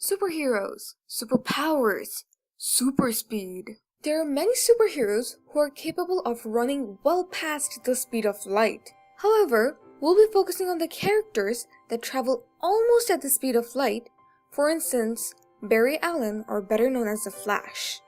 Superheroes, superpowers, superspeed. There are many superheroes who are capable of running well past the speed of light. However, we'll be focusing on the characters that travel almost at the speed of light. For instance, Barry Allen, or better known as the Flash.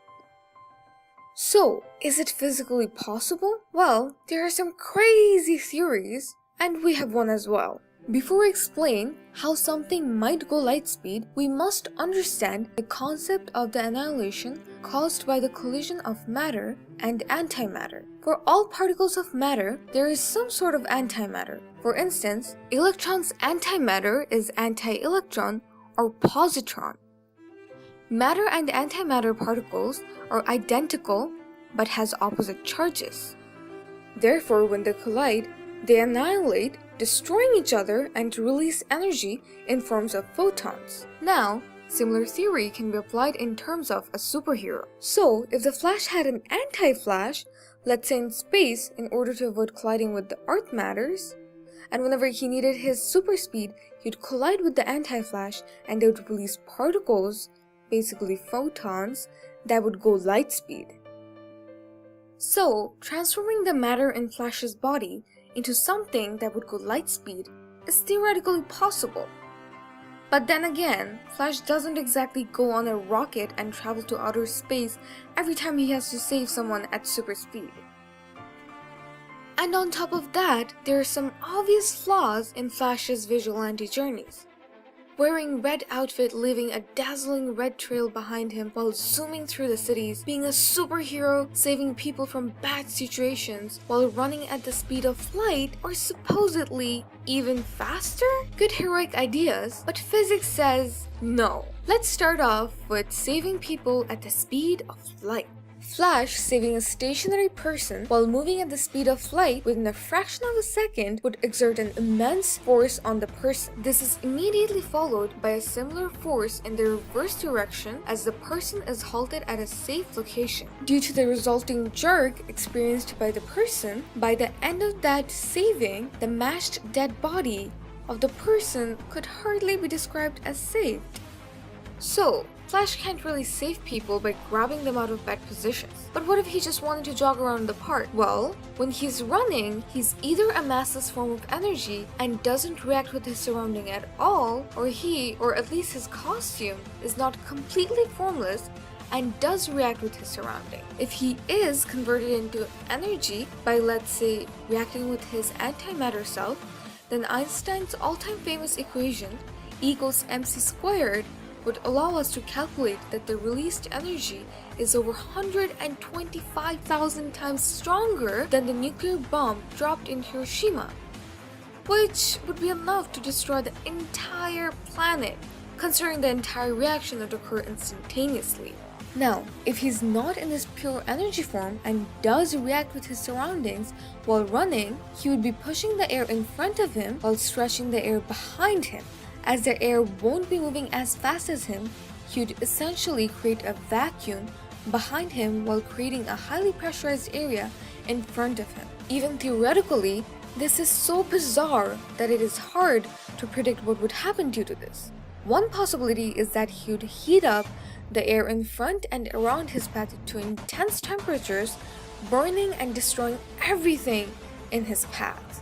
So, is it physically possible? Well, there are some crazy theories, and we have one as well. Before we explain how something might go light speed, we must understand the concept of the annihilation caused by the collision of matter and antimatter. For all particles of matter, there is some sort of antimatter. For instance, electrons' antimatter is anti-electron or positron. Matter and antimatter particles are identical but has opposite charges. Therefore, when they collide, they annihilate, destroying each other and release energy in forms of photons. Now, similar theory can be applied in terms of a superhero. So, if the Flash had an anti-Flash, let's say in space, in order to avoid colliding with the Earth matters, and whenever he needed his super speed, he'd collide with the anti-Flash and they would release particles, basically photons, that would go light speed. So, transforming the matter in Flash's body into something that would go light speed is theoretically possible. But then again, Flash doesn't exactly go on a rocket and travel to outer space every time he has to save someone at super speed. And on top of that, there are some obvious flaws in Flash's vigilante journeys. Wearing red outfit, leaving a dazzling red trail behind him while zooming through the cities, being a superhero, saving people from bad situations while running at the speed of light, or supposedly even faster? Good heroic ideas, but physics says no. Let's start off with saving people at the speed of light. Flash saving a stationary person while moving at the speed of light within a fraction of a second would exert an immense force on the person. This is immediately followed by a similar force in the reverse direction as the person is halted at a safe location. Due to the resulting jerk experienced by the person, by the end of that saving, the mashed dead body of the person could hardly be described as saved. So, Flash can't really save people by grabbing them out of bad positions. But what if he just wanted to jog around the park? Well, when he's running, he's either a massless form of energy and doesn't react with his surrounding at all, or he, or at least his costume, is not completely formless and does react with his surrounding. If he is converted into energy by, let's say, reacting with his antimatter self, then Einstein's all-time famous equation, E = mc squared, would allow us to calculate that the released energy is over 125,000 times stronger than the nuclear bomb dropped in Hiroshima, which would be enough to destroy the entire planet, considering the entire reaction would occur instantaneously. Now, if he's not in this pure energy form and does react with his surroundings while running, he would be pushing the air in front of him while stretching the air behind him. As the air won't be moving as fast as him, he would essentially create a vacuum behind him while creating a highly pressurized area in front of him. Even theoretically, this is so bizarre that it is hard to predict what would happen due to this. One possibility is that he would heat up the air in front and around his path to intense temperatures, burning and destroying everything in his path.